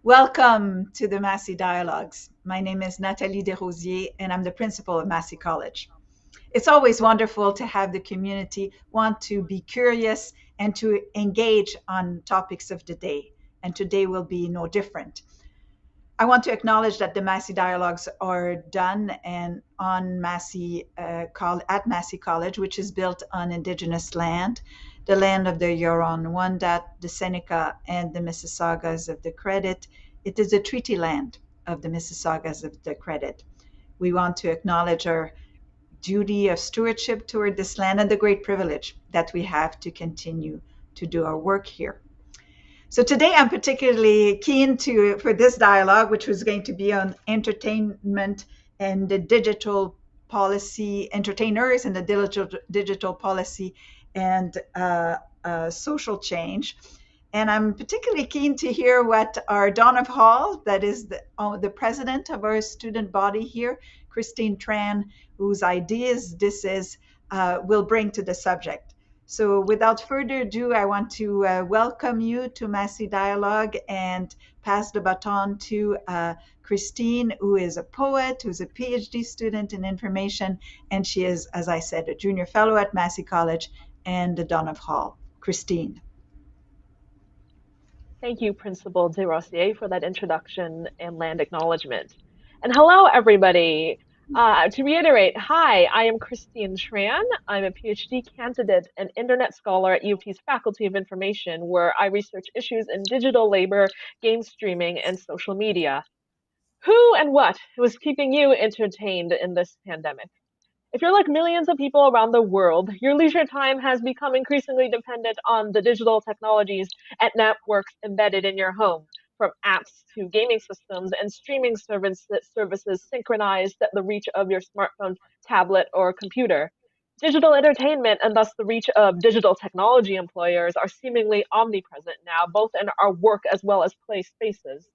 Welcome to the Massey Dialogues. My name is Nathalie Desrosiers, and I'm the principal of Massey College. It's always wonderful to have the community want to be curious and to engage on topics of the day, and today will be no different. I want to acknowledge that the Massey Dialogues are done and on at Massey College, which is built on Indigenous land, the land of the Huron-Wendat, the Seneca, and the Mississaugas of the Credit. It is a treaty land of the Mississaugas of the Credit. We want to acknowledge our duty of stewardship toward this land and the great privilege that we have to continue to do our work here. So today I'm particularly keen for this dialogue, which was going to be on entertainment and the digital policy, entertainers and the digital policy and social change. And I'm particularly keen to hear what our Dawn of Hall, that is the president of our student body here, Christine Tran, whose ideas this is, will bring to the subject. So without further ado, I want to welcome you to Massey Dialogue and pass the baton to Christine, who is a poet, who's a PhD student in information, and she is, as I said, a junior fellow at Massey College and the Dawn of Hall. Christine. Thank you, Principal Desrosiers, for that introduction and land acknowledgement. And hello, everybody. To reiterate, hi, I am Christine Tran. I'm a PhD candidate and internet scholar at UT's Faculty of Information, where I research issues in digital labor, game streaming, and social media. Who and what was keeping you entertained in this pandemic? If you're like millions of people around the world, your leisure time has become increasingly dependent on the digital technologies and networks embedded in your home, from apps to gaming systems and streaming services synchronized at the reach of your smartphone, tablet, or computer. Digital entertainment and thus the reach of digital technology employers are seemingly omnipresent now, both in our work as well as play spaces.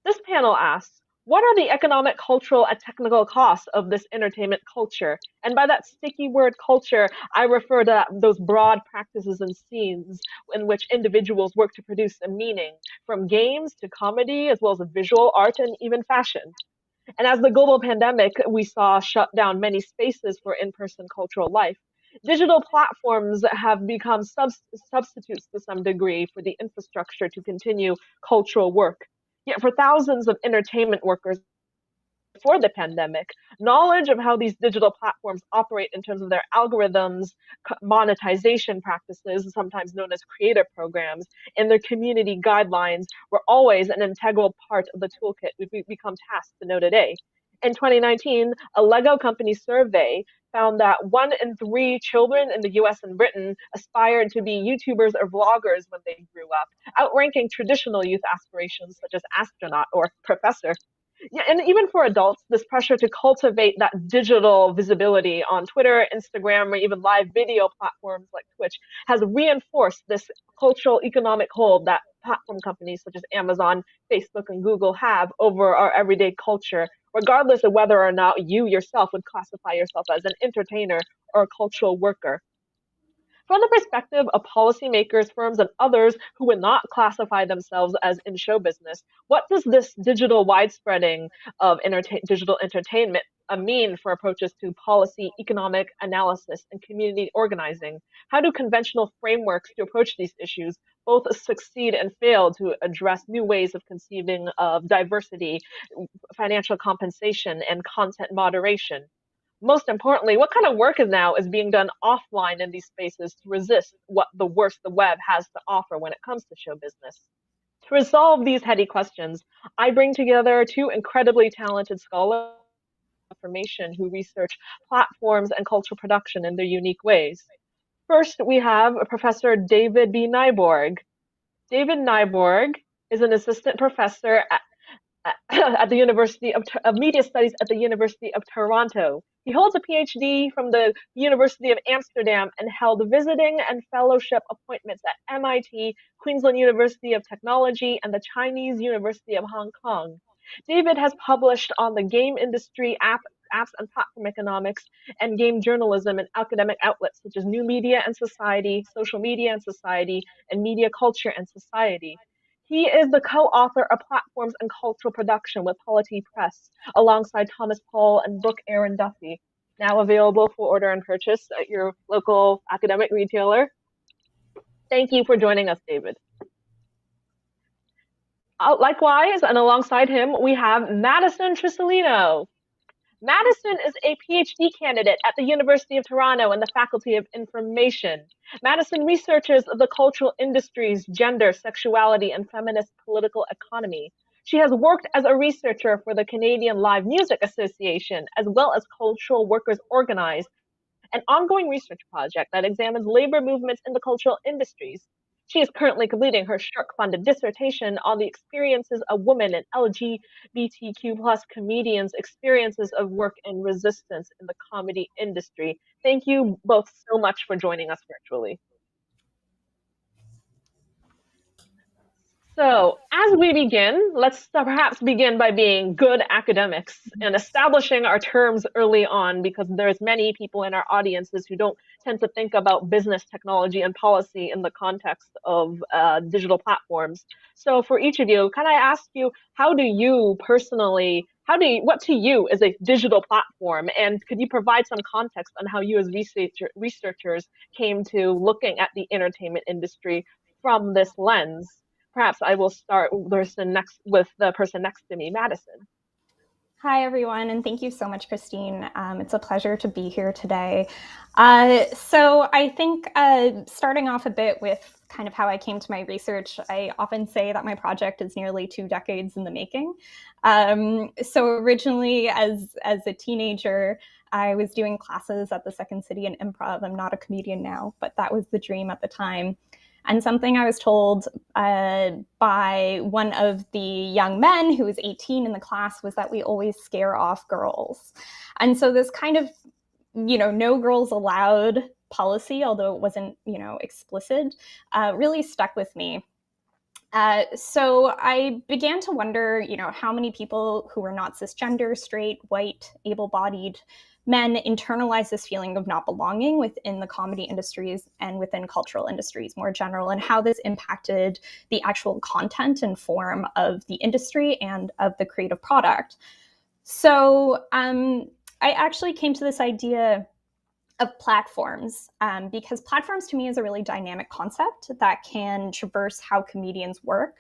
This panel asks, what are the economic, cultural, and technical costs of this entertainment culture? And by that sticky word culture, I refer to those broad practices and scenes in which individuals work to produce a meaning, from games to comedy, as well as visual art and even fashion. And as the global pandemic we saw shut down many spaces for in-person cultural life, digital platforms have become substitutes to some degree for the infrastructure to continue cultural work. Yet for thousands of entertainment workers before the pandemic, knowledge of how these digital platforms operate in terms of their algorithms, monetization practices, sometimes known as creator programs, and their community guidelines were always an integral part of the toolkit we've become tasked to know today. In 2019, a Lego company survey found that 1 in 3 children in the US and Britain aspired to be YouTubers or vloggers when they grew up, outranking traditional youth aspirations such as astronaut or professor. Yeah, and even for adults, this pressure to cultivate that digital visibility on Twitter, Instagram, or even live video platforms like Twitch has reinforced this cultural economic hold that platform companies such as Amazon, Facebook, and Google have over our everyday culture, regardless of whether or not you yourself would classify yourself as an entertainer or a cultural worker. From the perspective of policymakers, firms, and others who would not classify themselves as in show business, what does this digital widespreading of digital entertainment mean for approaches to policy, economic analysis, and community organizing? How do conventional frameworks to approach these issues both succeed and fail to address new ways of conceiving of diversity, financial compensation, and content moderation? Most importantly, what kind of work is being done offline in these spaces to resist what the worst the web has to offer when it comes to show business? To resolve these heady questions, I bring together two incredibly talented scholars of information who research platforms and cultural production in their unique ways. First, we have Professor David B Nyborg. David Nyborg is an assistant professor at the of Media Studies at the University of Toronto. He holds a PhD from the University of Amsterdam and held visiting and fellowship appointments at MIT, Queensland University of Technology, and the Chinese University of Hong Kong. David has published on the game industry, apps and platform economics, and game journalism in academic outlets such as New Media and Society, Social Media and Society, and Media Culture and Society. He is the co-author of Platforms and Cultural Production with Polity Press, alongside Thomas Paul and Brooke Aaron Duffy. Now available for order and purchase at your local academic retailer. Thank you for joining us, David. Likewise, and alongside him, we have Madison Trisolini. Madison is a PhD candidate at the University of Toronto in the Faculty of Information. Madison researches the cultural industries, gender, sexuality, and feminist political economy. She has worked as a researcher for the Canadian Live Music Association, as well as Cultural Workers Organized, an ongoing research project that examines labor movements in the cultural industries. She is currently completing her SSHRC-funded dissertation on the experiences of women and LGBTQ plus comedians' experiences of work and resistance in the comedy industry. Thank you both so much for joining us virtually. So, as we begin, let's perhaps begin by being good academics and establishing our terms early on, because there's many people in our audiences who don't tend to think about business, technology, and policy in the context of digital platforms. So, for each of you, can I ask you, how do you personally, what to you is a digital platform? And could you provide some context on how you as researchers came to looking at the entertainment industry from this lens? Perhaps I will start with the person next to me, Madison. Hi, everyone, and thank you so much, Christine. It's a pleasure to be here today. So I think starting off a bit with kind of how I came to my research, I often say that my project is nearly 2 decades in the making. So originally, as a teenager, I was doing classes at the Second City in improv. I'm not a comedian now, but that was the dream at the time. And something I was told by one of the young men who was 18 in the class was that we always scare off girls. And so this kind of, no girls allowed policy, although it wasn't, explicit, really stuck with me. So I began to wonder, how many people who were not cisgender, straight, white, able-bodied men internalize this feeling of not belonging within the comedy industries and within cultural industries more general, and how this impacted the actual content and form of the industry and of the creative product. So I actually came to this idea of platforms, because platforms to me is a really dynamic concept that can traverse how comedians work.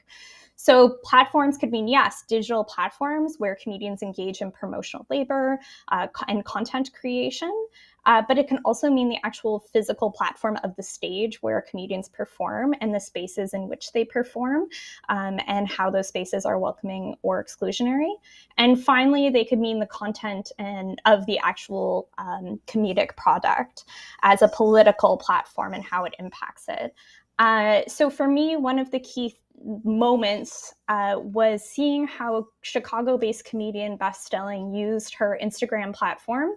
So platforms could mean, yes, digital platforms where comedians engage in promotional labor and content creation, but it can also mean the actual physical platform of the stage where comedians perform and the spaces in which they perform, and how those spaces are welcoming or exclusionary. And finally, they could mean the content and of the actual comedic product as a political platform and how it impacts it. So for me, one of the key moments was seeing how Chicago-based comedian Beth Stelling used her Instagram platform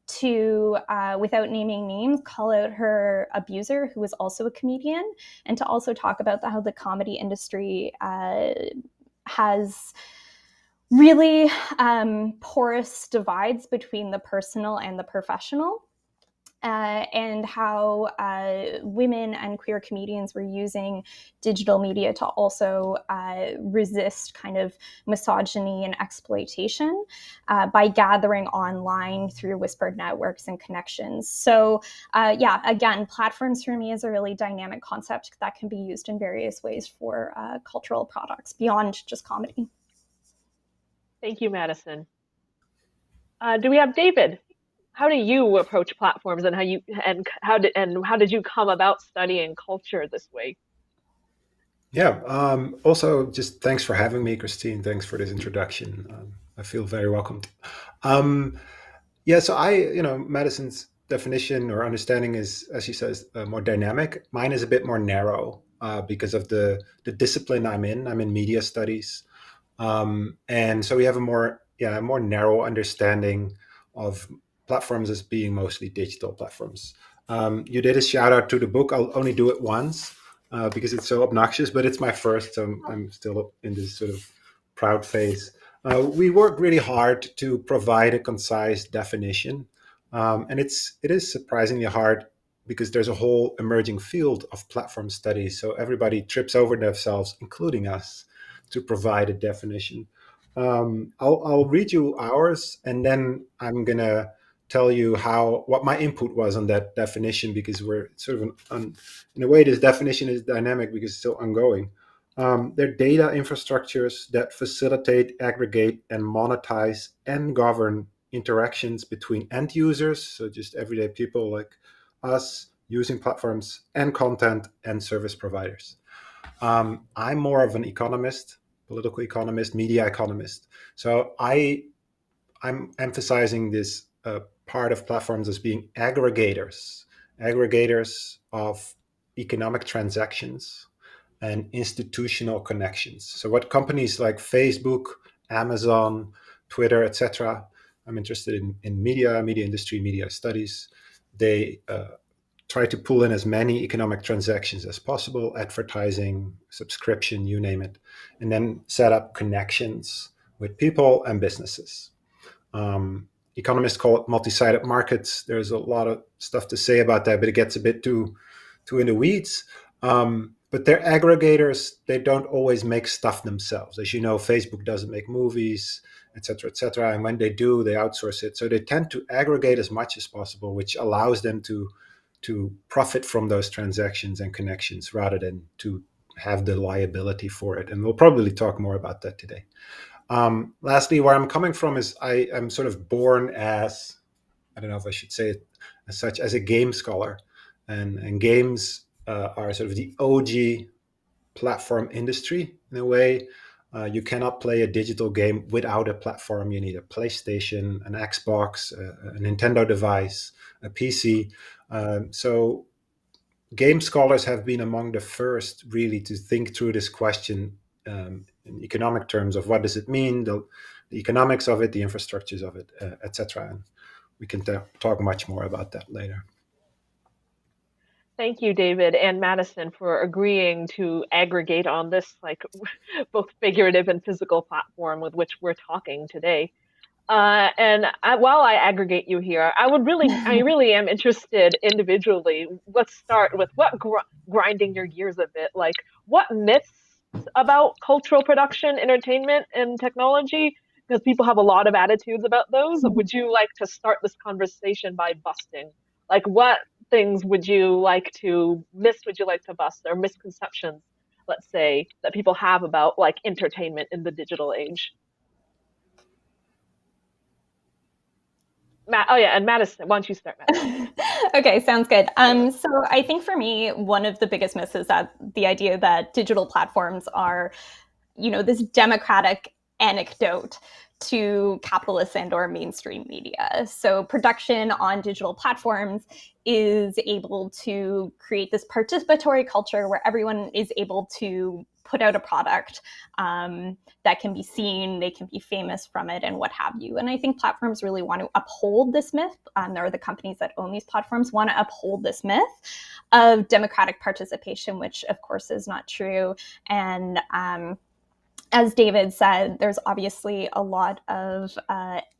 to, without naming names, call out her abuser, who was also a comedian, and to also talk about how the comedy industry has really porous divides between the personal and the professional. And how women and queer comedians were using digital media to also resist kind of misogyny and exploitation by gathering online through whispered networks and connections. So again, platforms for me is a really dynamic concept that can be used in various ways for cultural products beyond just comedy. Thank you, Madison. Do we have David? How do you approach platforms, and how did you come about studying culture this way? Yeah. Also, just thanks for having me, Christine. Thanks for this introduction. I feel very welcomed. So Madison's definition or understanding is, as she says, more dynamic. Mine is a bit more narrow because of the discipline I'm in. I'm in media studies, and so we have a more narrow understanding of platforms as being mostly digital platforms. You did a shout out to the book. I'll only do it once because it's so obnoxious, but it's my first, so I'm still in this sort of proud phase. We worked really hard to provide a concise definition, and it is surprisingly hard because there's a whole emerging field of platform studies. So everybody trips over themselves, including us, to provide a definition. I'll read you ours, and then I'm gonna tell you what my input was on that definition, because we're sort of in a way, this definition is dynamic because it's still ongoing. They're data infrastructures that facilitate, aggregate, and monetize and govern interactions between end users, so just everyday people like us using platforms, and content and service providers. I'm more of an economist, political economist, media economist. So I'm emphasizing this part of platforms as being aggregators of economic transactions and institutional connections. So what companies like Facebook, Amazon, Twitter, etc. I'm interested in media industry, media studies. They try to pull in as many economic transactions as possible, advertising, subscription, you name it, and then set up connections with people and businesses. Economists call it multi-sided markets. There's a lot of stuff to say about that, but it gets a bit too in the weeds. But they're aggregators. They don't always make stuff themselves. As you know, Facebook doesn't make movies, et cetera, et cetera. And when they do, they outsource it. So they tend to aggregate as much as possible, which allows them to profit from those transactions and connections rather than to have the liability for it. And we'll probably talk more about that today. Lastly, where I'm coming from is I'm sort of born as, I don't know if I should say it as such, as a game scholar. And games are sort of the OG platform industry in a way. You cannot play a digital game without a platform. You need a PlayStation, an Xbox, a Nintendo device, a PC. So game scholars have been among the first really to think through this question in economic terms of what does it mean, the economics of it, the infrastructures of it, etc. And we can talk much more about that later. Thank you, David and Madison, for agreeing to aggregate on this, like, both figurative and physical platform with which we're talking today. While I aggregate you here, I really am interested individually. Let's start with what grinding your gears a bit, like what myths about cultural production, entertainment, and technology, because people have a lot of attitudes about those. Would you like to start this conversation by busting? Like, what things would you like to bust, or misconceptions, let's say, that people have about like entertainment in the digital age? And Madison, why don't you start, Madison? Okay, sounds good. So I think for me, one of the biggest myths is that the idea that digital platforms are, this democratic anecdote to capitalist and or mainstream media. So production on digital platforms is able to create this participatory culture where everyone is able to put out a product that can be seen, they can be famous from it, and what have you. And I think platforms really want to uphold this myth. There are the companies that own these platforms want to uphold this myth of democratic participation, which of course is not true. And as David said, there's obviously a lot of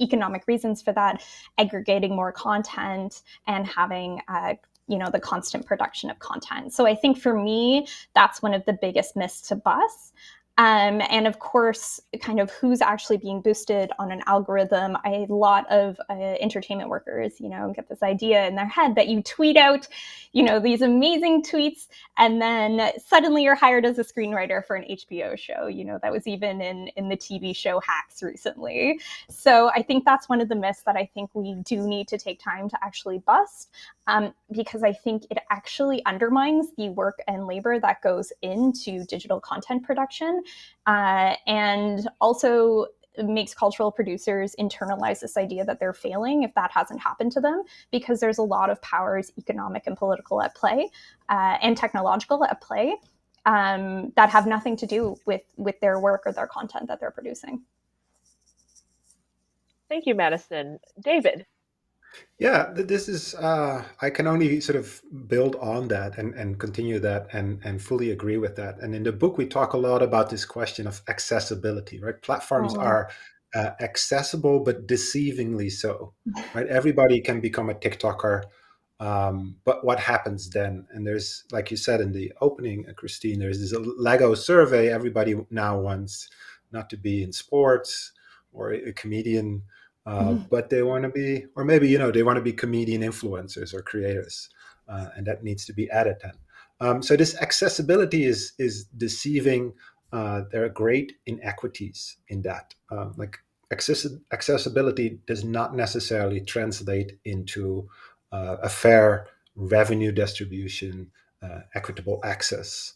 economic reasons for that, aggregating more content and having the constant production of content. So I think for me, that's one of the biggest myths to bust. And of course, kind of who's actually being boosted on an algorithm. A lot of entertainment workers, get this idea in their head that you tweet out, these amazing tweets, and then suddenly you're hired as a screenwriter for an HBO show. That was even in the TV show Hacks recently. So I think that's one of the myths that I think we do need to take time to actually bust, because I think it actually undermines the work and labor that goes into digital content production. And also makes cultural producers internalize this idea that they're failing if that hasn't happened to them, because there's a lot of powers, economic and political at play, and technological at play, that have nothing to do with their work or their content that they're producing. Thank you, Madison. David? Yeah, this is, I can only sort of build on that and continue that and fully agree with that. And in the book, we talk a lot about this question of accessibility, right? Platforms are accessible, but deceivingly so, right? Everybody can become a TikToker. But what happens then? And there's, like you said in the opening, Christine, there's this Lego survey. Everybody now wants not to be in sports or a comedian, but they want to be, or maybe, they want to be comedian influencers or creators. And that needs to be added then. So this accessibility is deceiving. There are great inequities in that. Like accessibility does not necessarily translate into a fair revenue distribution, equitable access.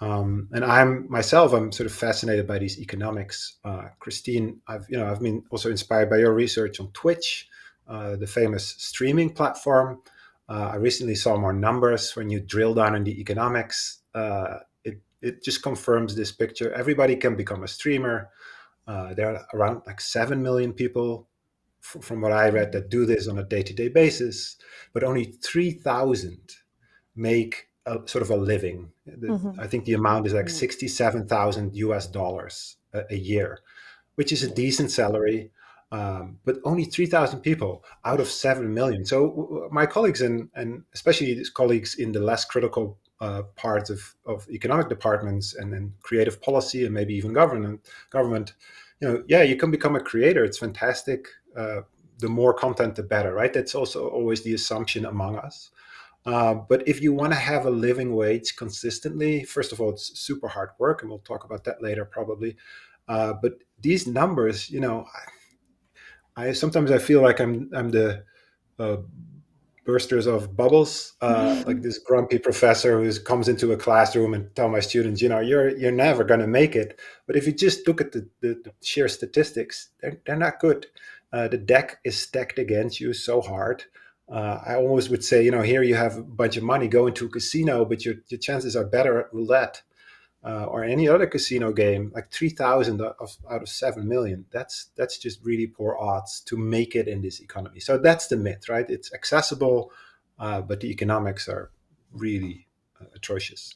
And I'm sort of fascinated by these economics. Christine, I've been also inspired by your research on Twitch, the famous streaming platform. I recently saw more numbers. When you drill down in the economics, it just confirms this picture. Everybody can become a streamer. There are around like 7 million people, from what I read, that do this on a day-to-day basis, but only 3,000 make a sort of a living. I think the amount is like 67,000 US dollars a year, which is a decent salary, but only 3,000 people out of 7 million. So my colleagues, and especially these colleagues in the less critical parts of economic departments and then creative policy and maybe even government, you can become a creator. It's fantastic. The more content, the better, right? That's also always the assumption among us. But if you want to have a living wage consistently, first of all, it's super hard work, and we'll talk about that later probably. But these numbers, I sometimes I feel like I'm the bursters of bubbles, like this grumpy professor who comes into a classroom and tell my students, you're never going to make it. But if you just look at the sheer statistics, they're not good. The deck is stacked against you so hard. I always would say, here you have a bunch of money, go into a casino, but your chances are better at roulette or any other casino game. Like 3,000 out of 7 million. That's just really poor odds to make it in this economy. So that's the myth, right? It's accessible, but the economics are really atrocious.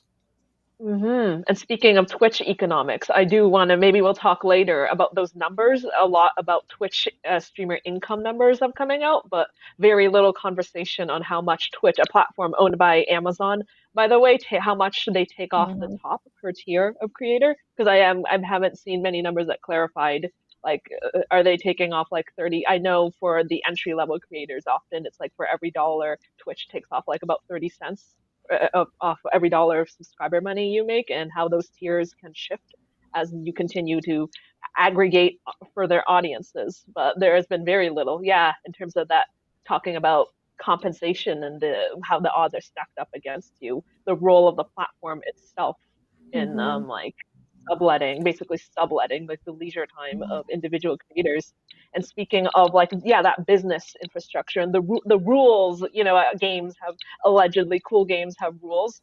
And speaking of Twitch economics, I do want to, maybe we'll talk later about those numbers, a lot about Twitch streamer income numbers have coming out, but very little conversation on how much Twitch, a platform owned by Amazon, by the way, how much they take off the top per tier of creator? Because I haven't seen many numbers that clarified, like, are they taking off like 30? I know for the entry level creators, often it's like for every dollar, Twitch takes off like about 30 cents off every dollar of subscriber money you make, and how those tiers can shift as you continue to aggregate further audiences. But there has been very little, in terms of that, talking about compensation and how the odds are stacked up against you, the role of the platform itself in basically subletting like the leisure time of individual creators. And speaking of that business infrastructure and the rules, games have allegedly cool games have rules.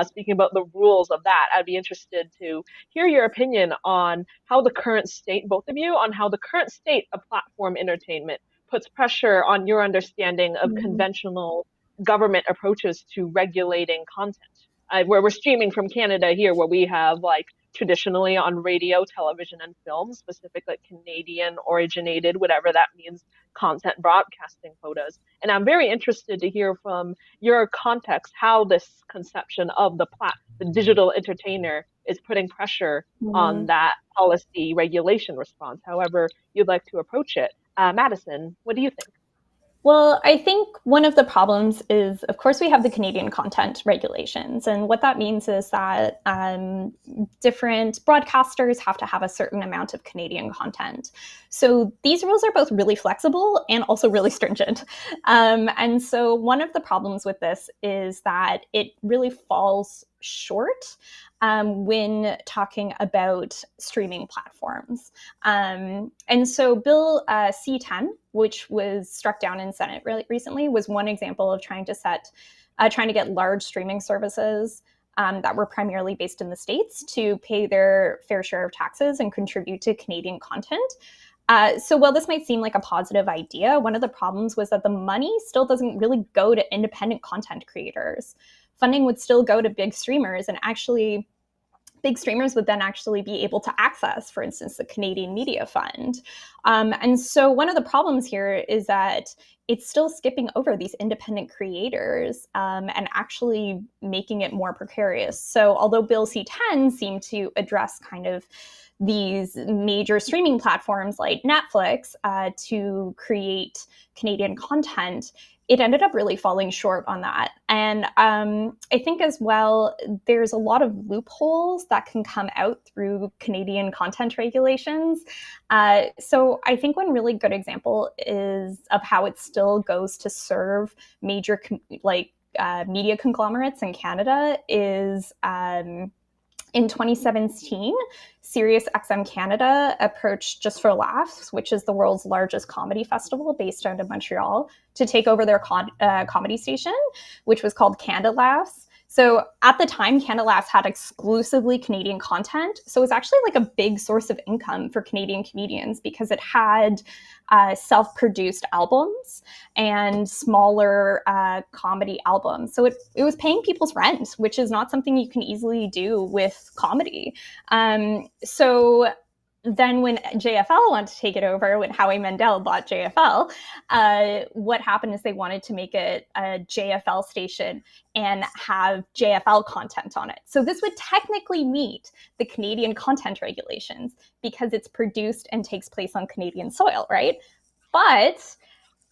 Speaking about the rules of that, I'd be interested to hear your opinion on how the current state, both of you, on how the current state of platform entertainment puts pressure on your understanding of conventional government approaches to regulating content. Where we're streaming from Canada here, where we have traditionally on radio, television, and film, specific Canadian originated, whatever that means, content broadcasting quotas. And I'm very interested to hear from your context how this conception of the digital entertainer is putting pressure on that policy regulation response, however you'd like to approach it. Madison, what do you think? Well, I think one of the problems is, of course, we have the Canadian content regulations. And what that means is that different broadcasters have to have a certain amount of Canadian content. So these rules are both really flexible and also really stringent. And so one of the problems with this is that it really falls short when talking about streaming platforms. And so Bill C-10, which was struck down in Senate recently, was one example of trying to get large streaming services that were primarily based in the States to pay their fair share of taxes and contribute to Canadian content. So while this might seem like a positive idea, one of the problems was that the money still doesn't really go to independent content creators. Funding would still go to big streamers, and actually big streamers would then actually be able to access, for instance, the Canadian Media Fund. And so one of the problems here is that it's still skipping over these independent creators and actually making it more precarious. So although Bill C-10 seemed to address kind of these major streaming platforms like Netflix to create Canadian content, it ended up really falling short on that. And I think as well, there's a lot of loopholes that can come out through Canadian content regulations. So I think one really good example is of how it still goes to serve major media conglomerates in Canada is in 2017, SiriusXM Canada approached Just for Laughs, which is the world's largest comedy festival based out of Montreal, to take over their comedy station, which was called Canada Laughs. So at the time, Canada Laughs had exclusively Canadian content. So it was actually like a big source of income for Canadian comedians because it had self-produced albums and smaller comedy albums. So it was paying people's rent, which is not something you can easily do with comedy. So then when JFL wanted to take it over, when Howie Mandel bought JFL, what happened is they wanted to make it a JFL station and have JFL content on it. So this would technically meet the Canadian content regulations because it's produced and takes place on Canadian soil, right? But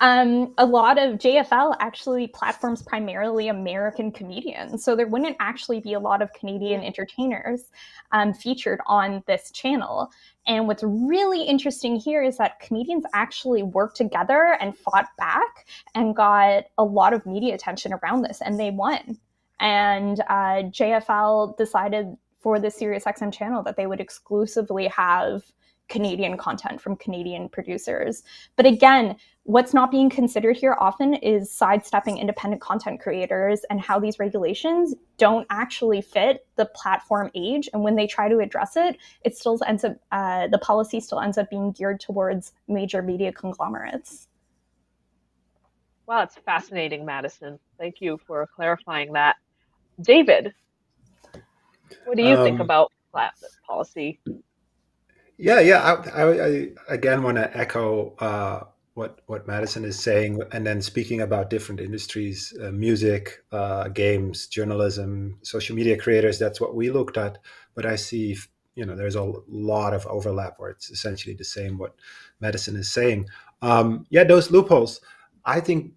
a lot of JFL actually platforms primarily American comedians. So there wouldn't actually be a lot of Canadian entertainers featured on this channel. And what's really interesting here is that comedians actually worked together and fought back and got a lot of media attention around this, and they won. And JFL decided for the SiriusXM channel that they would exclusively have Canadian content from Canadian producers. But again, what's not being considered here often is sidestepping independent content creators and how these regulations don't actually fit the platform age. And when they try to address it, it still ends up, the policy still ends up being geared towards major media conglomerates. Wow, it's fascinating, Madison. Thank you for clarifying that. David, what do you think about policy? Yeah. I again want to echo what Madison is saying, and then speaking about different industries, music, games, journalism, social media creators. That's what we looked at. But I see, there's a lot of overlap where it's essentially the same what Madison is saying. Those loopholes. I think,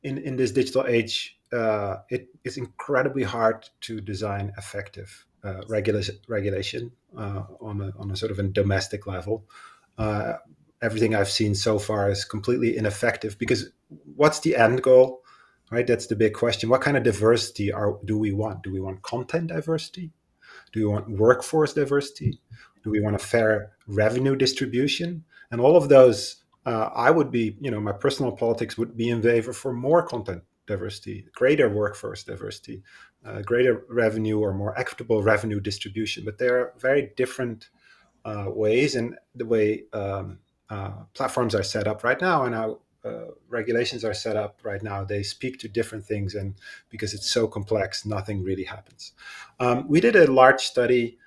in this digital age, it is incredibly hard to design effective regulation on a sort of a domestic level. Everything I've seen so far is completely ineffective because what's the end goal, right? That's the big question. What kind of diversity do we want? Do we want content diversity? Do we want workforce diversity? Do we want a fair revenue distribution? And all of those, I would be, my personal politics would be in favor for more content diversity, greater workforce diversity, greater revenue or more equitable revenue distribution. But there are very different ways, and the way platforms are set up right now and how regulations are set up right now, they speak to different things, and because it's so complex, nothing really happens. We did a large study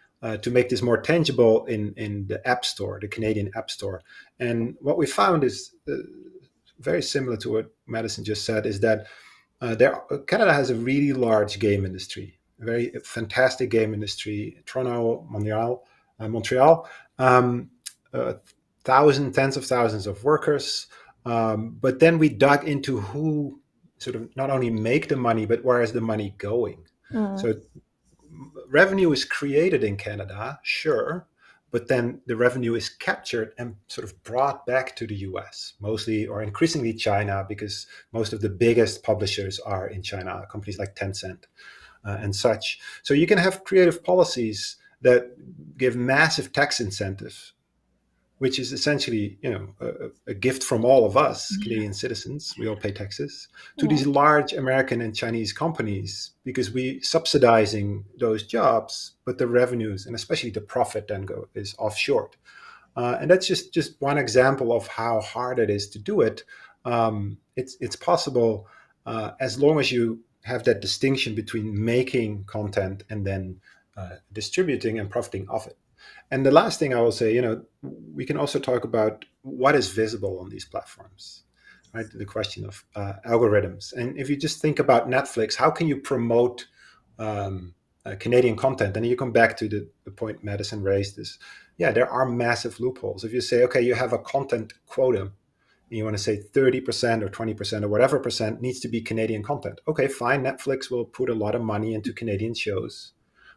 to make this more tangible in the App Store, the Canadian App Store. And what we found is very similar to what Madison just said, is that Canada has a really large game industry, a very fantastic game industry. Toronto, Montreal, tens of thousands of workers. But then we dug into who sort of not only make the money, but where is the money going? So revenue is created in Canada, sure, but then the revenue is captured and sort of brought back to the US, mostly or increasingly China, because most of the biggest publishers are in China, companies like Tencent and such. So you can have creative policies that give massive tax incentives, which is essentially, a gift from all of us, Canadian citizens, we all pay taxes, to these large American and Chinese companies, because we subsidizing those jobs, but the revenues and especially the profit then is offshore. And that's just one example of how hard it is to do it. It's possible as long as you have that distinction between making content and then distributing and profiting off it. And the last thing I will say, we can also talk about what is visible on these platforms. right? The question of algorithms. And if you just think about Netflix, how can you promote Canadian content? And you come back to the point Madison raised is, yeah, there are massive loopholes. If you say, okay, you have a content quota, and you want to say 30% or 20% or whatever percent needs to be Canadian content. Okay, fine. Netflix will put a lot of money into Canadian shows,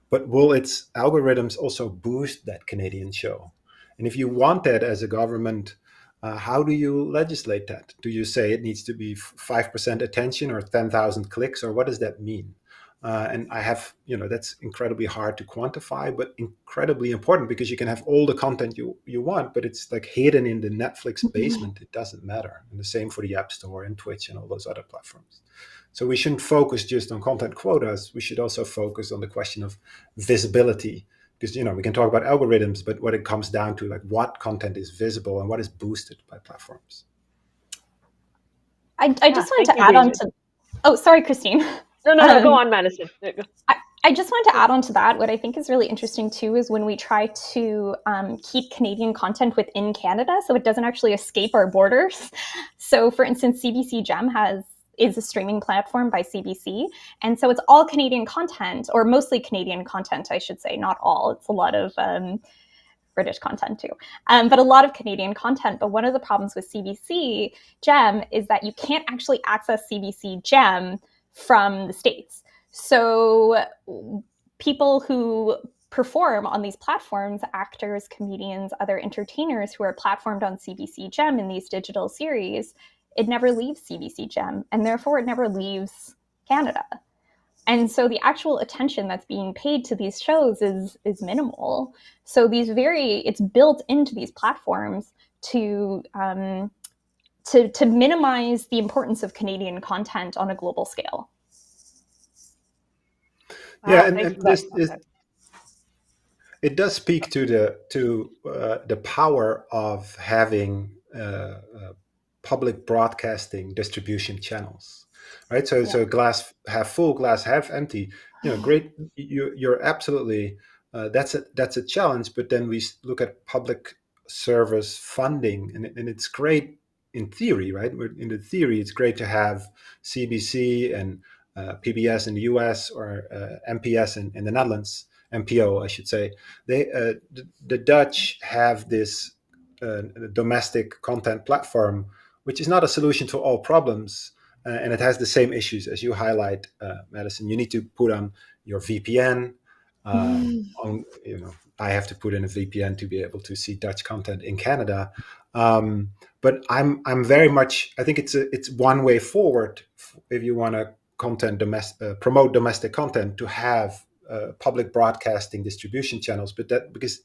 but will its algorithms also boost that Canadian show? And if you want that as a government, how do you legislate that? Do you say it needs to be 5% attention or 10,000 clicks, or what does that mean? And I have, that's incredibly hard to quantify, but incredibly important, because you can have all the content you want, but it's like hidden in the Netflix basement. It doesn't matter. And the same for the App Store and Twitch and all those other platforms. So we shouldn't focus just on content quotas. We should also focus on the question of visibility, because we can talk about algorithms, but what it comes down to, like, what content is visible and what is boosted by platforms. I just wanted to add on to. Oh, sorry, Christine. No, go on, Madison. I just wanted to add on to that. What I think is really interesting too is when we try to keep Canadian content within Canada, so it doesn't actually escape our borders. So, for instance, CBC Gem is a streaming platform by CBC, and so it's all Canadian content, or mostly Canadian content, I should say, not all. It's a lot of British content too, but a lot of Canadian content. But one of the problems with CBC Gem is that you can't actually access CBC Gem from the States. So people who perform on these platforms, actors, comedians, other entertainers who are platformed on CBC Gem in these digital series, it never leaves CBC Gem, and therefore it never leaves Canada. And so the actual attention that's being paid to these shows is minimal. So it's built into these platforms to minimize the importance of Canadian content on a global scale. Yeah, and this it does speak to the power of having public broadcasting distribution channels, right? So glass half full, glass half empty. Great. You're absolutely that's a challenge. But then we look at public service funding, and it's great in theory, right? In the theory, it's great to have CBC and PBS in the US, or MPS in the Netherlands, MPO, I should say. The Dutch have this domestic content platform, which is not a solution to all problems, and it has the same issues as you highlight, Madison. You need to put on your VPN. I have to put in a VPN to be able to see Dutch content in Canada. But I'm very much. I think it's one way forward if you want to promote domestic content, to have public broadcasting distribution channels, but that because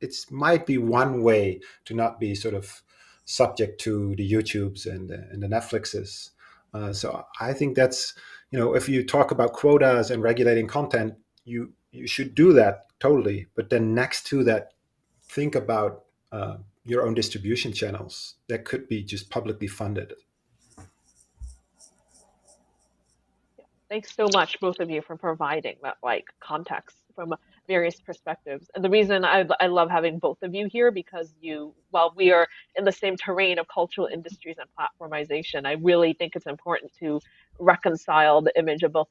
it's might be one way to not be sort of subject to the YouTubes and the Netflixes. So I think that's, if you talk about quotas and regulating content, you should do that totally. But then next to that, think about your own distribution channels that could be just publicly funded. Thanks so much, both of you, for providing that context from various perspectives. And the reason I love having both of you here, because while we are in the same terrain of cultural industries and platformization, I really think it's important to reconcile the image of both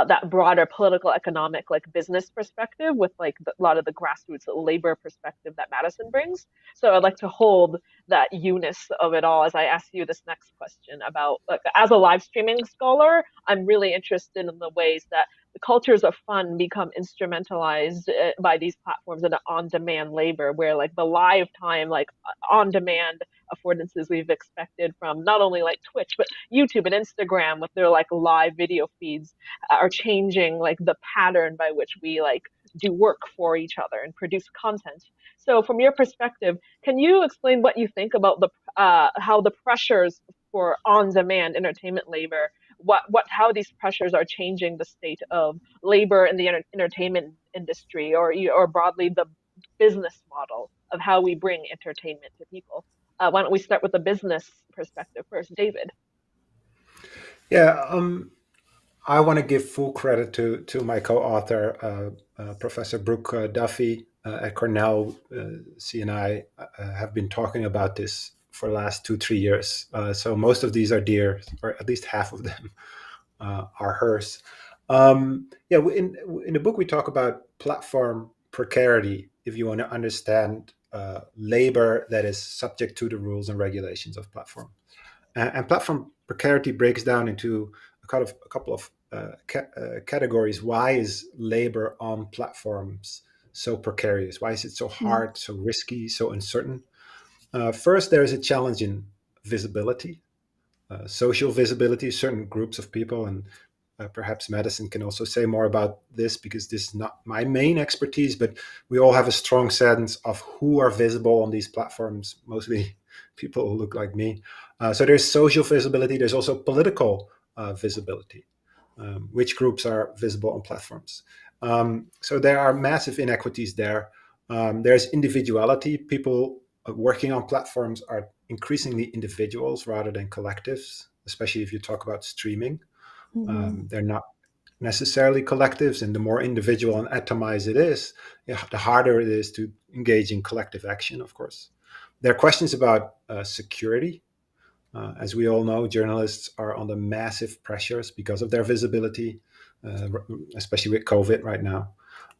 that broader political, economic, business perspective with a lot of the grassroots labor perspective that Madison brings. So I'd like to hold that unus of it all as I ask you this next question about, as a live streaming scholar, I'm really interested in the ways that the cultures of fun become instrumentalized by these platforms and on-demand labor, where the live time, on-demand affordances we've expected from not only Twitch, but YouTube and Instagram with their live video feeds are changing the pattern by which we do work for each other and produce content. So from your perspective, can you explain what you think about how the pressures for on-demand entertainment labor, how these pressures are changing the state of labor in the entertainment industry, or broadly the business model of how we bring entertainment to people? Why don't we start with the business perspective first, David? Yeah, I want to give full credit to my co-author, Professor Brooke Duffy at Cornell. She and I have been talking about this for the last 2-3 years. So most of these are dear, or at least half of them are hers. In the book, we talk about platform precarity, if you want to understand labor that is subject to the rules and regulations of platform. And platform precarity breaks down into a couple of categories. Why is labor on platforms so precarious? Why is it so hard, so risky, so uncertain? First, there is a challenge in visibility, social visibility, certain groups of people, and perhaps Madison can also say more about this, because this is not my main expertise, but we all have a strong sense of who are visible on these platforms, mostly people who look like me. So there's social visibility. There's also political visibility. Which groups are visible on platforms? So there are massive inequities there. There's individuality. People working on platforms are increasingly individuals rather than collectives, especially if you talk about streaming. They're not necessarily collectives, and the more individual and atomized it is, the harder it is to engage in collective action, of course. There are questions about security. As we all know, journalists are under massive pressures because of their visibility, especially with COVID right now.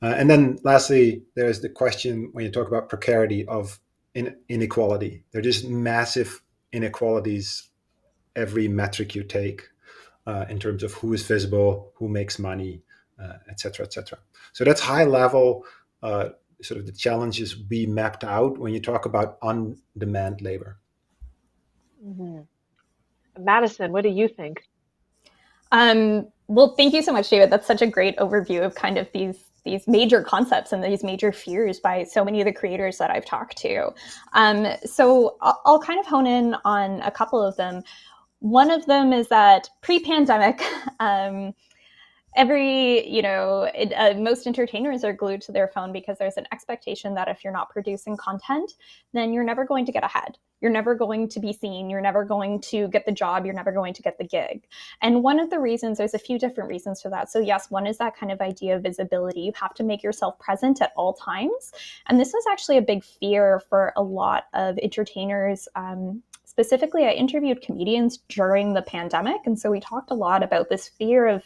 And then lastly, there's the question, when you talk about precarity, of inequality. There are just massive inequalities every metric you take. In terms of who is visible, who makes money, et cetera, et cetera. So that's high level, sort of the challenges we mapped out when you talk about on-demand labor. Madison, what do you think? Well, thank you so much, David. That's such a great overview of kind of these major concepts and these major fears by so many of the creators that I've talked to. So I'll kind of hone in on a couple of them. One of them is that pre-pandemic, most entertainers are glued to their phone because there's an expectation that if you're not producing content, then you're never going to get ahead. You're never going to be seen. You're never going to get the job. You're never going to get the gig. And one of the reasons, there's a few different reasons for that. So yes, one is that kind of idea of visibility. You have to make yourself present at all times. And this was actually a big fear for a lot of entertainers. Specifically, I interviewed comedians during the pandemic. And so we talked a lot about this fear of,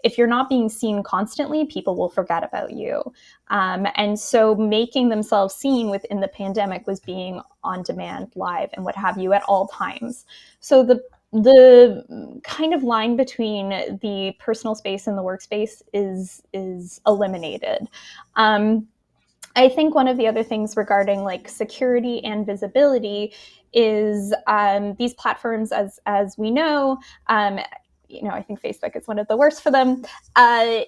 if you're not being seen constantly, people will forget about you. And so making themselves seen within the pandemic was being on demand, live, and what have you at all times. So the kind of line between the personal space and the workspace is eliminated. I think one of the other things regarding like security and visibility is these platforms, as we know, I think Facebook is one of the worst for them, have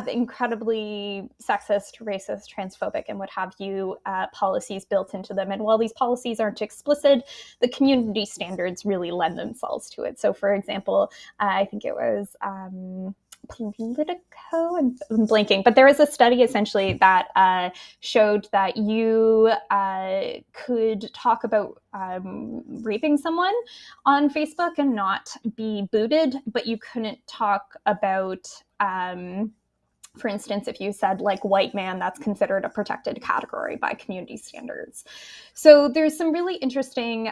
incredibly sexist, racist, transphobic, and what have you policies built into them. And while these policies aren't explicit, the community standards really lend themselves to it. So for example, I think it was Politico, I'm blanking, but there was a study essentially that showed that you could talk about raping someone on Facebook and not be booted, but you couldn't talk about, for instance, if you said like white man, that's considered a protected category by community standards. So there's some really interesting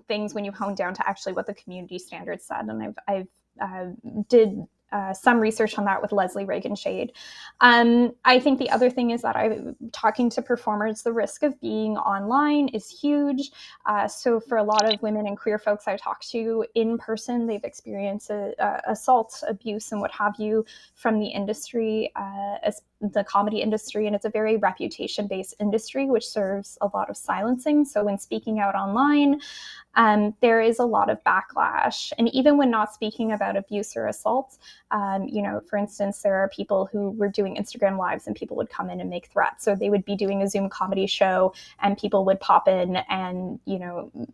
things when you hone down to actually what the community standards said. And I've did some research on that with Leslie Reagan Shade. I think the other thing is that I'm talking to performers, the risk of being online is huge. So for a lot of women and queer folks I talk to in person, they've experienced assault, abuse, and what have you from the industry, the comedy industry. And it's a very reputation-based industry, which serves a lot of silencing. So when speaking out online, there is a lot of backlash. And even when not speaking about abuse or assault, for instance, there are people who were doing Instagram lives and people would come in and make threats. So they would be doing a Zoom comedy show and people would pop in and,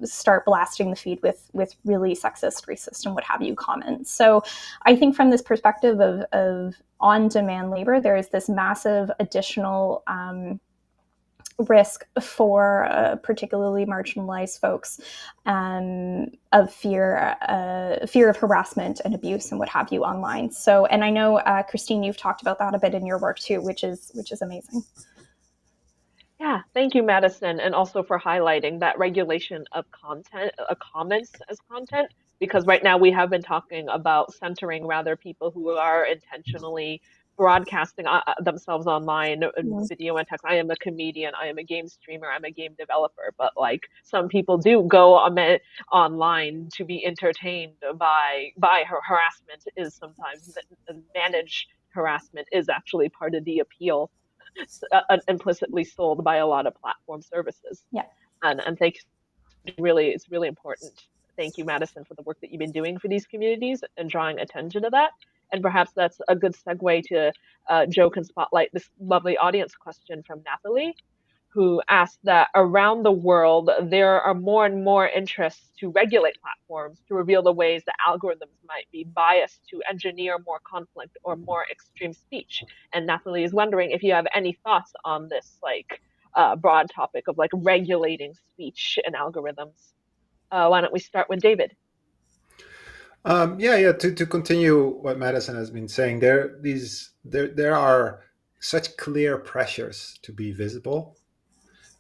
start blasting the feed with really sexist, racist, and what have you comments. So I think from this perspective of on-demand labor, there is this massive additional risk for particularly marginalized folks of fear of harassment and abuse and what have you online. So, and I know Christine, you've talked about that a bit in your work too, which is amazing. Yeah, thank you, Madison, and also for highlighting that regulation of content, comments as content, because right now we have been talking about centering rather people who are intentionally broadcasting themselves online, Mm. video and text. I am a comedian, I am a game streamer, I'm a game developer, but like some people do go online to be entertained by harassment is sometimes managed harassment is actually part of the appeal, implicitly sold by a lot of platform services. Yeah. And thanks, really, it's really important. Thank you, Madison, for the work that you've been doing for these communities and drawing attention to that. And perhaps that's a good segue to Joe can spotlight this lovely audience question from Nathalie, who asked that around the world, there are more and more interests to regulate platforms to reveal the ways that algorithms might be biased to engineer more conflict or more extreme speech. And Nathalie is wondering if you have any thoughts on this, like, broad topic of like regulating speech and algorithms. Why don't we start with David? Yeah. To continue what Madison has been saying, there are such clear pressures to be visible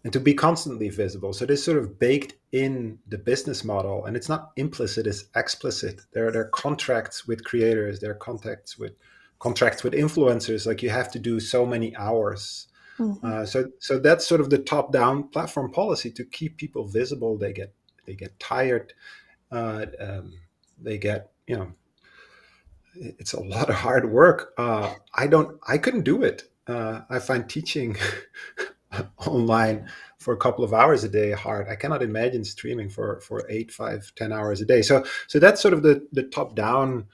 and to be constantly visible. So this sort of baked in the business model, and it's not implicit; it's explicit. There are contracts with creators, there are contracts with influencers. Like you have to do so many hours. Mm-hmm. So that's sort of the top-down platform policy to keep people visible. They get tired. Um, they get it's a lot of hard work. I couldn't do it. I find teaching online for a couple of hours a day hard. I cannot imagine streaming for 8, 5, 10 hours a day. So that's sort of the top down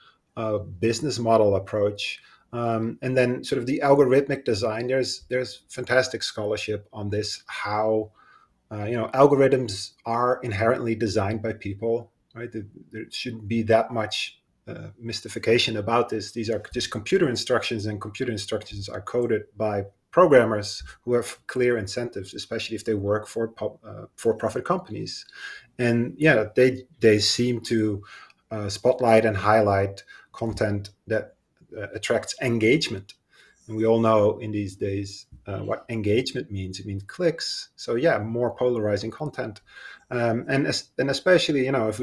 business model approach. And then sort of the algorithmic design. There's fantastic scholarship on this. How algorithms are inherently designed by people, right? There shouldn't be that much mystification about this. These are just computer instructions, and computer instructions are coded by programmers who have clear incentives, especially if they work for profit companies. And yeah, they seem to spotlight and highlight content that attracts engagement. And we all know in these days what engagement means. It means clicks. So yeah, more polarizing content, and especially if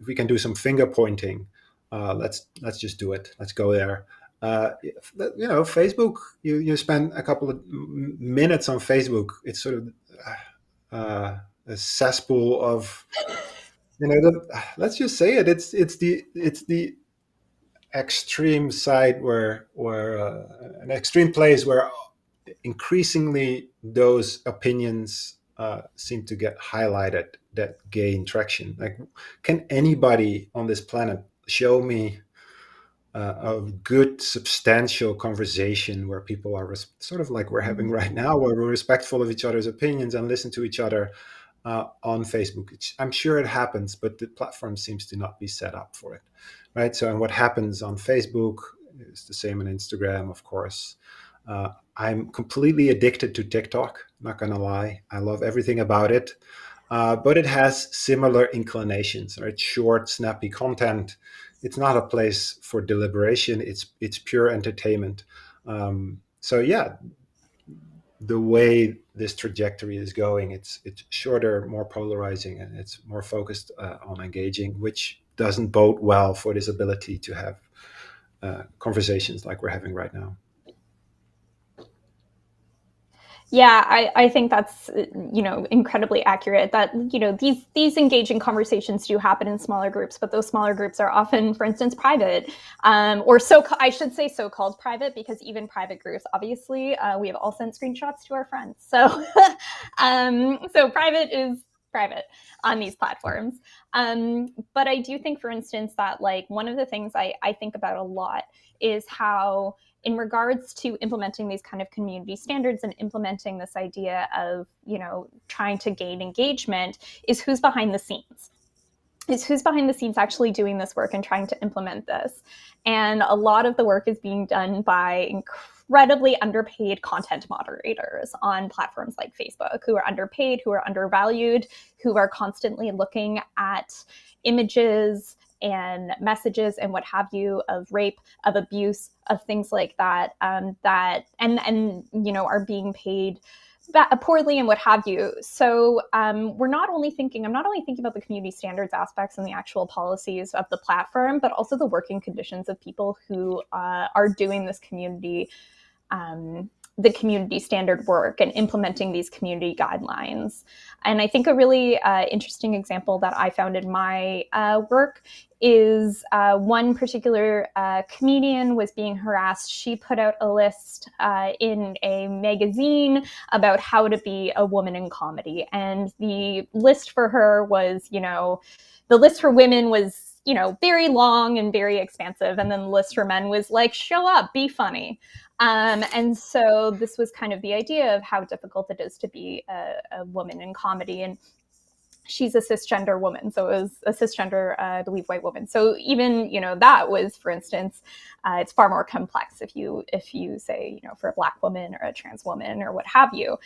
we can do some finger pointing, let's just do it. Let's go there. Facebook. You spend a couple of minutes on Facebook. It's sort of a cesspool of let's just say it. It's the extreme side where an extreme place where increasingly those opinions seem to get highlighted that gain traction. Like, can anybody on this planet show me a good substantial conversation where people are sort of like we're having right now, where we're respectful of each other's opinions and listen to each other on Facebook? I'm sure it happens, but the platform seems to not be set up for it, right? So, and what happens on Facebook is the same on Instagram, of course. I'm completely addicted to TikTok, not gonna lie. I love everything about it. But it has similar inclinations, right? Short, snappy content. It's not a place for deliberation. It's pure entertainment. So yeah, the way this trajectory is going, it's shorter, more polarizing, and it's more focused on engaging, which doesn't bode well for this ability to have conversations like we're having right now. Yeah, I think that's incredibly accurate. That these engaging conversations do happen in smaller groups, but those smaller groups are often, for instance, private, or I should say so-called private, because even private groups, obviously, we have all sent screenshots to our friends. So, so private is private on these platforms. But I do think, for instance, that like one of the things I think about a lot is how, in regards to implementing these kind of community standards and implementing this idea of, trying to gain engagement, is who's behind the scenes. Is who's behind the scenes actually doing this work and trying to implement this. And a lot of the work is being done by incredibly underpaid content moderators on platforms like Facebook, who are underpaid, who are undervalued, who are constantly looking at images and messages and what have you of rape, of abuse, of things like that, that are being paid poorly and what have you. So I'm not only thinking about the community standards aspects and the actual policies of the platform, but also the working conditions of people who are doing this the community standard work and implementing these community guidelines. And I think a really interesting example that I found in my work is one particular comedian was being harassed. She put out a list in a magazine about how to be a woman in comedy. And the list for her was, the list for women was, very long and very expansive. And then the list for men was like, show up, be funny. And so this was kind of the idea of how difficult it is to be a woman in comedy. And she's a cisgender woman, so it was a cisgender, I believe, white woman. So even that was, for instance, it's far more complex if you say for a Black woman or a trans woman or what have you.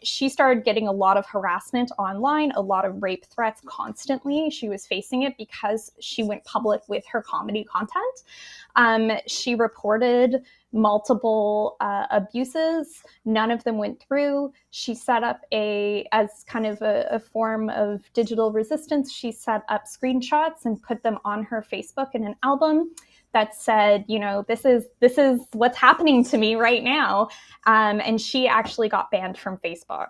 She started getting a lot of harassment online, a lot of rape threats constantly. She was facing it because she went public with her comedy content. She reported multiple abuses. None of them went through. She set up as kind of a form of digital resistance, she set up screenshots and put them on her Facebook in an album that said, this is what's happening to me right now. And she actually got banned from Facebook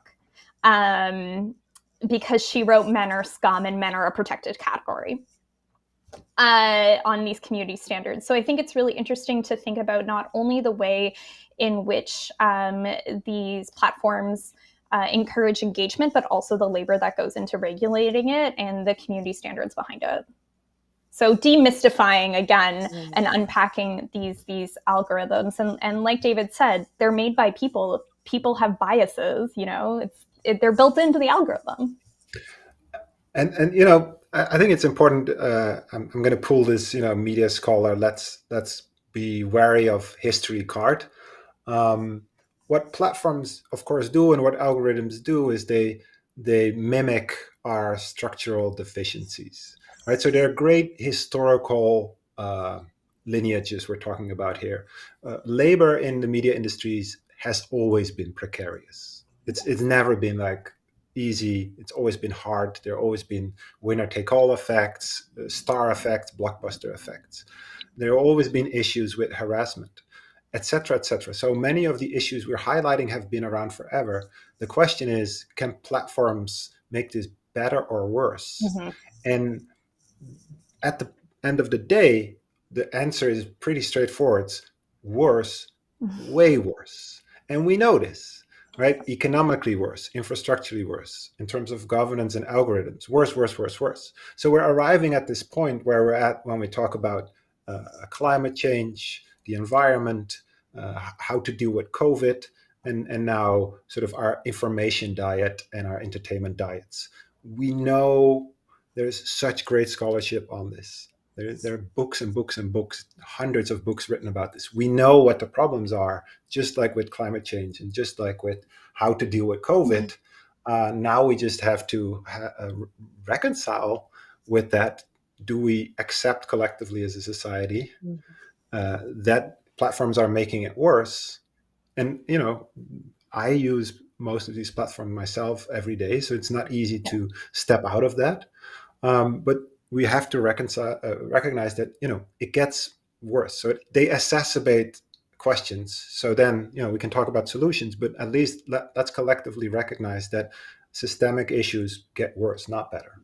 because she wrote men are scum and men are a protected category on these community standards. So I think it's really interesting to think about not only the way in which these platforms encourage engagement, but also the labor that goes into regulating it and the community standards behind it. So demystifying again and unpacking these algorithms. And like David said, they're made by people. People have biases, they're built into the algorithm. And I think it's important. I'm going to pull this, media scholar. Let's be wary of history card. What platforms, of course, do and what algorithms do is they mimic our structural deficiencies, right? So they're great historical lineages we're talking about here. Labor in the media industries has always been precarious. It's never been like easy. It's always been hard. There have always been winner-take-all effects, star effects, blockbuster effects. There have always been issues with harassment, et cetera, et cetera. So many of the issues we're highlighting have been around forever. The question is, can platforms make this better or worse? Mm-hmm. And at the end of the day, the answer is pretty straightforward. It's worse, way worse. And we know this. Right? Economically worse, infrastructurally worse, in terms of governance and algorithms, worse, worse, worse, worse. So we're arriving at this point where we're at when we talk about climate change, the environment, how to deal with COVID, and now sort of our information diet and our entertainment diets. We know there's such great scholarship on this. There are books and books and books, hundreds of books written about this. We know what the problems are, just like with climate change and just like with how to deal with COVID. Now we just have to reconcile with that. Do we accept collectively as a society that platforms are making it worse? And, I use most of these platforms myself every day, so it's not easy to step out of that. But we have to recognize that, it gets worse. So they exacerbate questions. So then, we can talk about solutions, but at least let's collectively recognize that systemic issues get worse, not better.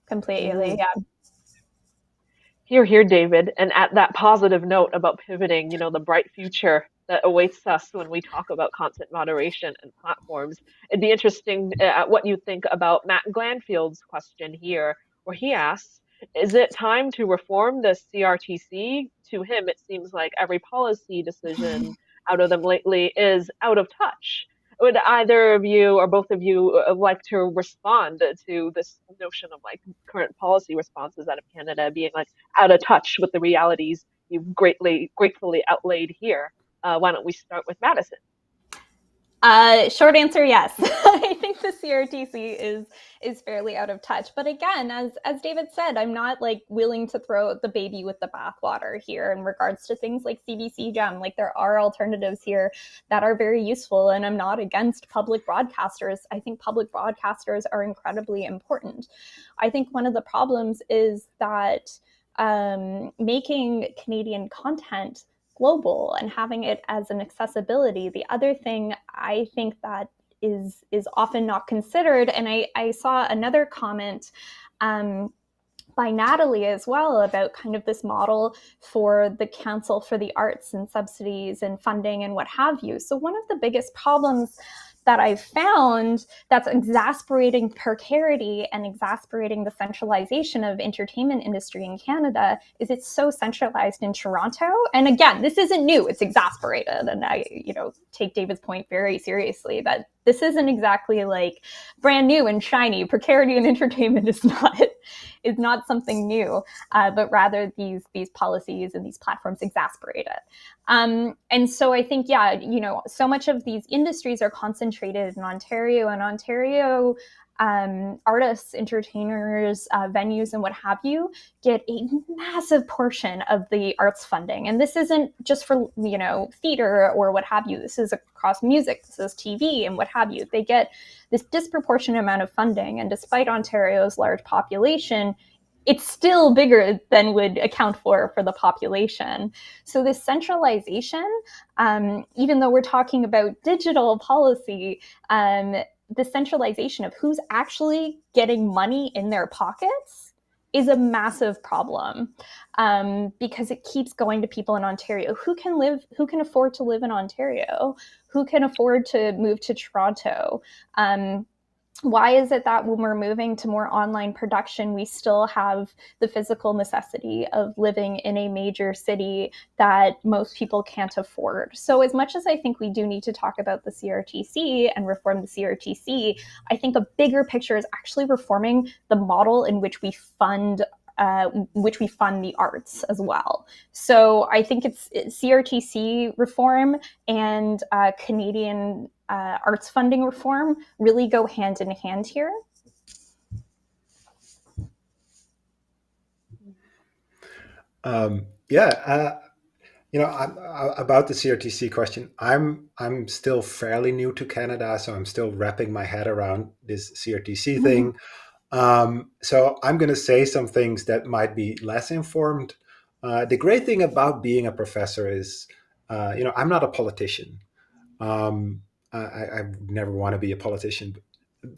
Completely, yeah. Here, David. And at that positive note about pivoting, the bright future that awaits us when we talk about content moderation and platforms, it'd be interesting what you think about Matt Glanfield's question here, where he asks, is it time to reform the CRTC? To him, it seems like every policy decision out of them lately is out of touch. Would either of you or both of you like to respond to this notion of like current policy responses out of Canada being like out of touch with the realities you've gratefully outlaid here? Why don't we start with Madison? Short answer, yes. I think the CRTC is fairly out of touch. But again, as David said, I'm not like willing to throw the baby with the bathwater here in regards to things like CBC Gem. Like there are alternatives here that are very useful, and I'm not against public broadcasters. I think public broadcasters are incredibly important. I think one of the problems is that making Canadian content global and having it as an accessibility. The other thing I think that is often not considered, and I saw another comment by Natalie as well about kind of this model for the Council for the Arts and subsidies and funding and what have you. So one of the biggest problems that I've found that's exasperating precarity and exasperating the centralization of entertainment industry in Canada is it's so centralized in Toronto. And again, this isn't new, it's exasperated. And I, take David's point very seriously that this isn't exactly like brand new and shiny. Precarity in entertainment is not something new, but rather these policies and these platforms exasperate it. And so I think, so much of these industries are concentrated in Ontario, and Ontario artists, entertainers, venues, and what have you get a massive portion of the arts funding. And this isn't just for, theater or what have you. This is across music, this is TV and what have you. They get this disproportionate amount of funding. And despite Ontario's large population, it's still bigger than would account for the population. So this centralization, even though we're talking about digital policy, the centralization of who's actually getting money in their pockets is a massive problem, because it keeps going to people in Ontario who can afford to live in Ontario, who can afford to move to Toronto. Why is it that when we're moving to more online production, we still have the physical necessity of living in a major city that most people can't afford? So as much as I think we do need to talk about the CRTC and reform the CRTC, I think a bigger picture is actually reforming the model in which we fund the arts as well. So I think it's CRTC reform and Canadian arts funding reform really go hand in hand here. About the CRTC question, I'm still fairly new to Canada, so I'm still wrapping my head around this CRTC thing. So I'm going to say some things that might be less informed. The great thing about being a professor is, I'm not a politician. I never want to be a politician.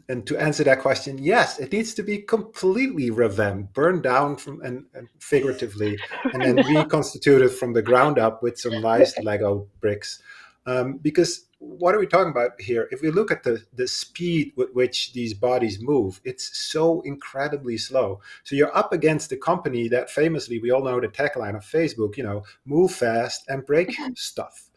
And to answer that question, yes, it needs to be completely revamped, burned down and figuratively, and then reconstituted from the ground up with some nice Lego bricks. Because what are we talking about here? If we look at the speed with which these bodies move, it's so incredibly slow. So you're up against a company that famously, we all know the tagline of Facebook, move fast and break stuff.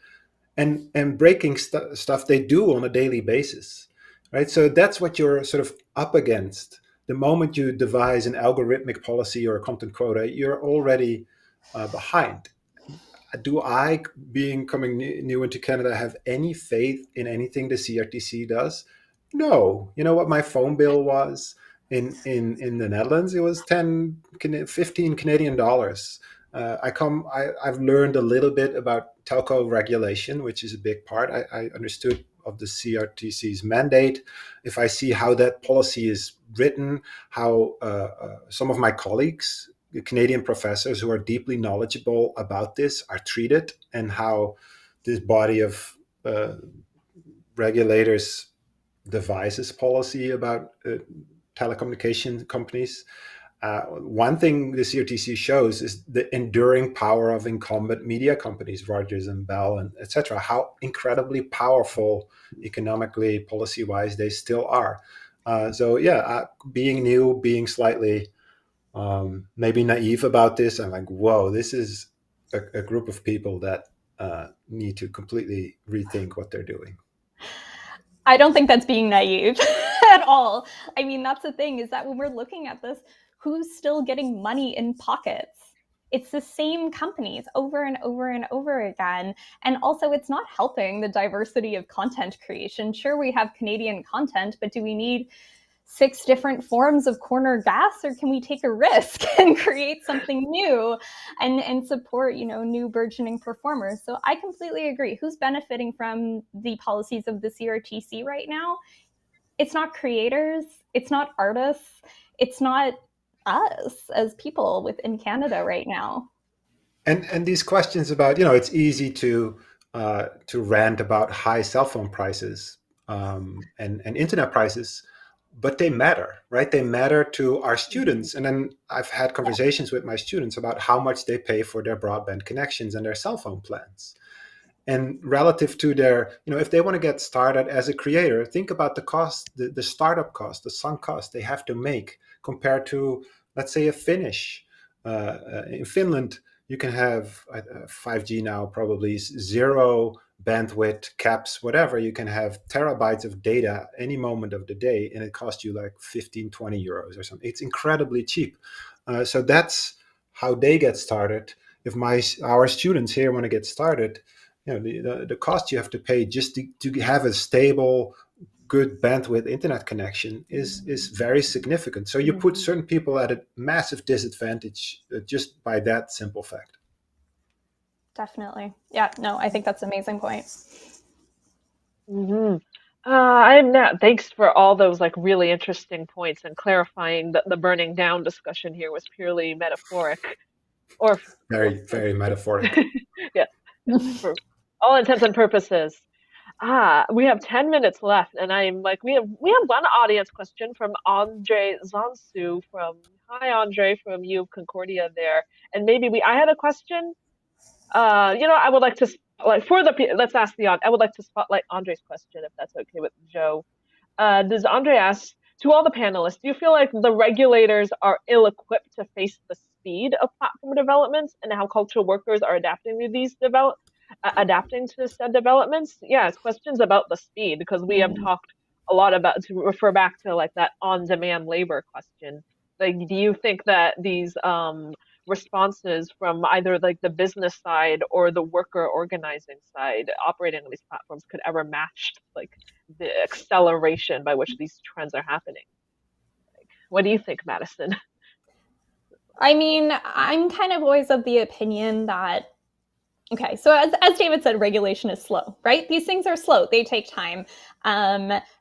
And breaking stuff they do on a daily basis, right? So that's what you're sort of up against. The moment you devise an algorithmic policy or a content quota, you're already behind. Do I, coming new into Canada, have any faith in anything the CRTC does? No. You know what my phone bill was in the Netherlands? It was 15 Canadian dollars. I've learned a little bit about telco regulation, which is a big part. I understood of the CRTC's mandate. If I see how that policy is written, how some of my colleagues, Canadian professors who are deeply knowledgeable about this, are treated, and how this body of regulators devises policy about telecommunication companies. One thing the CRTC shows is the enduring power of incumbent media companies, Rogers and Bell, and etc. How incredibly powerful economically, policy-wise, they still are. Being new, being slightly maybe naive about this, I'm like, whoa, this is a group of people that need to completely rethink what they're doing. I don't think that's being naive at all. I mean, that's the thing, is that when we're looking at this, who's still getting money in pockets? it's the same companies over and over and over again. And also, it's not helping the diversity of content creation. Sure, we have Canadian content, but do we need 6 different forms of corner gas, or can we take a risk and create something new and support, new burgeoning performers? So I completely agree. Who's benefiting from the policies of the CRTC right now? It's not creators, it's not artists, it's not us as people within Canada right now. And these questions about, it's easy to rant about high cell phone prices and internet prices, but they matter, right? They matter to our students. And then I've had conversations with my students about how much they pay for their broadband connections and their cell phone plans. And relative to their, if they want to get started as a creator, think about the cost, the startup cost, the sunk cost they have to make compared to, let's say, a Finnish. In Finland, you can have 5G now, probably zero bandwidth caps, whatever. You can have terabytes of data any moment of the day, and it costs you like 15, 20 euros or something. It's incredibly cheap. So that's how they get started. If our students here want to get started, the cost you have to pay just to have a stable, good bandwidth internet connection is very significant. So you put certain people at a massive disadvantage just by that simple fact. Definitely. Yeah, no, I think that's an amazing point. Thanks for all those really interesting points and clarifying that the burning down discussion here was purely metaphoric, or very, very metaphoric. Yeah, for all intents and purposes. We have 10 minutes left, and I'm we have one audience question from Andre Zansu hi Andre from U of Concordia there, and I had a question. I would like to let's ask I would like to spotlight Andre's question, if that's okay with Joe. Does Andre ask, to all the panelists, do you feel like the regulators are ill-equipped to face the speed of platform developments and how cultural workers are adapting to said developments? Yeah, it's questions about the speed, because we have talked a lot about, to refer back to that on-demand labor question. Do you think that these responses from either the business side or the worker organizing side operating on these platforms could ever match the acceleration by which these trends are happening? What do you think, Madison? I mean, I'm kind of always of the opinion that, okay, so as David said, regulation is slow, right? These things are slow. They take time.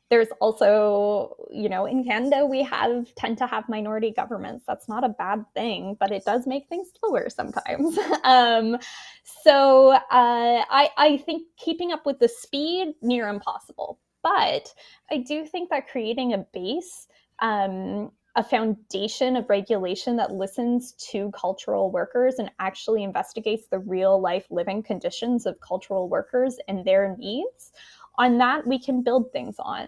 There's also, in Canada, we tend to have minority governments. That's not a bad thing, but it does make things slower sometimes. So I think keeping up with the speed, near impossible. But I do think that creating a base, a foundation of regulation that listens to cultural workers and actually investigates the real life living conditions of cultural workers and their needs, on that we can build things on.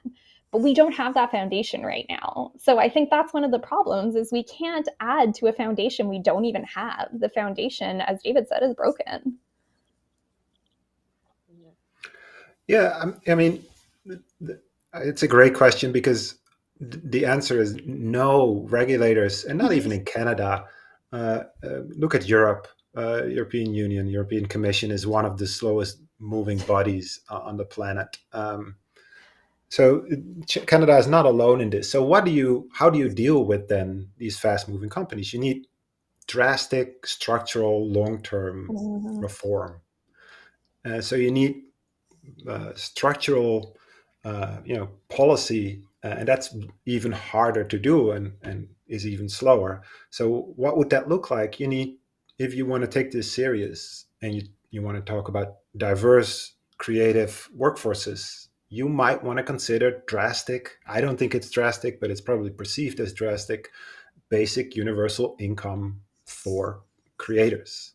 But we don't have that foundation right now. So I think that's one of the problems, is we can't add to a foundation we don't even have. The foundation, as David said, is broken. Yeah, I mean, it's a great question, because the answer is no. Regulators, and not even in Canada, look at Europe. European Union, European Commission is one of the slowest moving bodies on the planet. So Canada is not alone in this. So how do you deal with then these fast moving companies? You need drastic structural long-term reform. So you need structural policy, and that's even harder to do and is even slower. So what would that look like? You need, if you want to take this serious and you want to talk about diverse, creative workforces, you might want to consider drastic, I don't think it's drastic, but it's probably perceived as drastic, basic universal income for creators.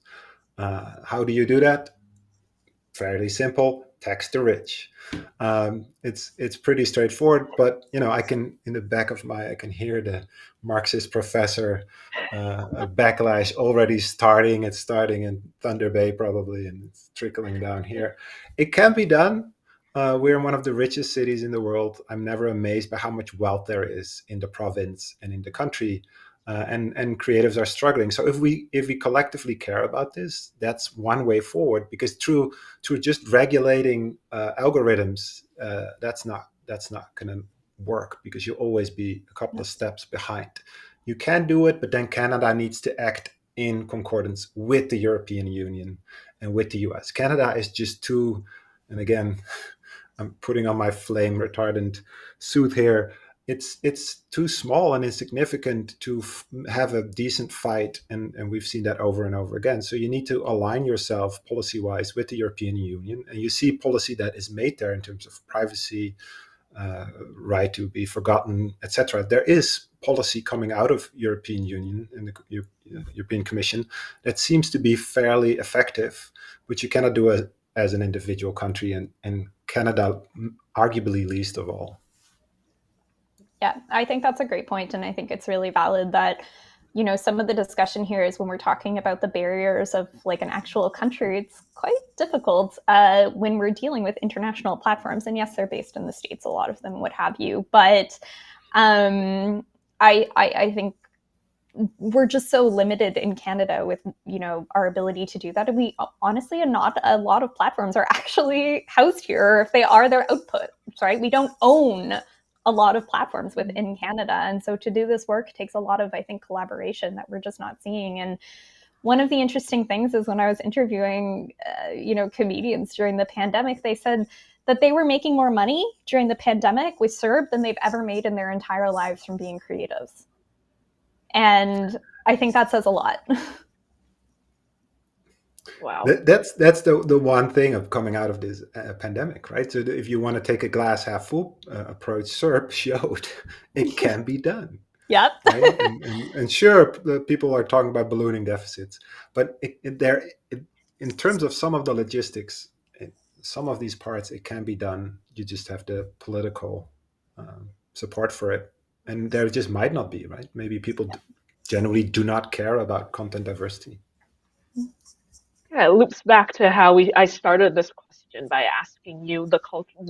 How do you do that? Fairly simple, tax the rich. It's pretty straightforward, but I can, in the back of I can hear the Marxist professor backlash already starting. It's starting in Thunder Bay probably, and it's trickling down here. It can be done. We're in one of the richest cities in the world. I'm never amazed by how much wealth there is in the province and in the country. and creatives are struggling. So if we collectively care about this, that's one way forward. Because through just regulating algorithms, that's not going to work, because you'll always be a couple of steps behind. You can do it, but then Canada needs to act in concordance with the European Union and with the US. Canada is just too, and again, I'm putting on my flame retardant suit here. It's too small and insignificant to have a decent fight, and we've seen that over and over again. So you need to align yourself policy-wise with the European Union, and you see policy that is made there in terms of privacy, right to be forgotten, etc. There is policy coming out of European Union and the European Commission that seems to be fairly effective, which you cannot do as an individual country, and Canada arguably least of all. Yeah, I think that's a great point, and I think it's really valid that, you know, some of the discussion here is when we're talking about the barriers of like an actual country, it's quite difficult when we're dealing with international platforms. And yes, they're based in the States, a lot of them, what have you. But I think we're just so limited in Canada with, you know, our ability to do that. And we honestly, not a lot of platforms are actually housed here. If they are, they're output, right? We don't own a lot of platforms within Canada. And so to do this work takes a lot of, I think, collaboration that we're just not seeing. And one of the interesting things is when I was interviewing, you know, comedians during the pandemic, they said that they were making more money during the pandemic with CERB than they've ever made in their entire lives from being creatives. And I think that says a lot. Wow. That's the one thing of coming out of this pandemic, right? So if you want to take a glass half full approach, CERP showed it can be done. Yep. Right? And sure, people are talking about ballooning deficits, but in terms of some of the logistics, some of these parts, it can be done. You just have the political support for it. And there just might not be, right? Maybe people generally do not care about content diversity. Yeah, it loops back to how I started this question by asking you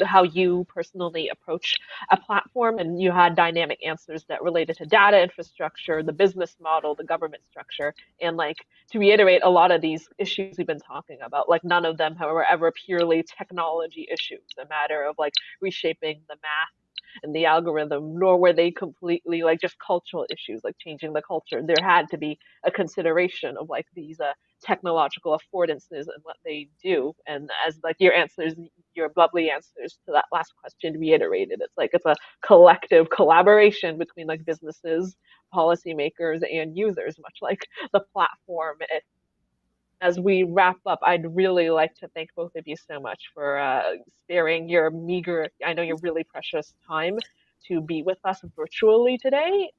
how you personally approach a platform, and you had dynamic answers that related to data infrastructure, the business model, the government structure, and like to reiterate a lot of these issues we've been talking about, like none of them were ever purely technology issues, a matter of like reshaping the math and the algorithm, nor were they completely like just cultural issues, like changing the culture. There had to be a consideration of like these technological affordances and what they do. And as like your lovely answers to that last question reiterated, it's like it's a collective collaboration between like businesses, policymakers, and users, much like the platform. As we wrap up, I'd really like to thank both of you so much for sparing your meager, I know your really precious time to be with us virtually today.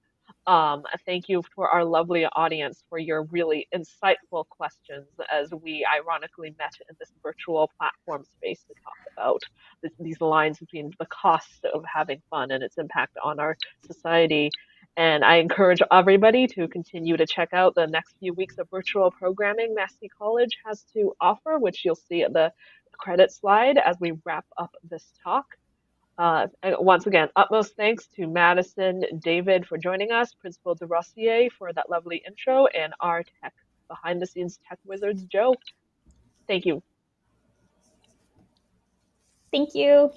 Thank you for our lovely audience for your really insightful questions as we ironically met in this virtual platform space to talk about these lines between the cost of having fun and its impact on our society. And I encourage everybody to continue to check out the next few weeks of virtual programming Massey College has to offer, which you'll see at the credit slide as we wrap up this talk. And once again, utmost thanks to Madison, David for joining us, Principal DeRossier for that lovely intro, and our tech behind the scenes tech wizards, Joe. Thank you. Thank you.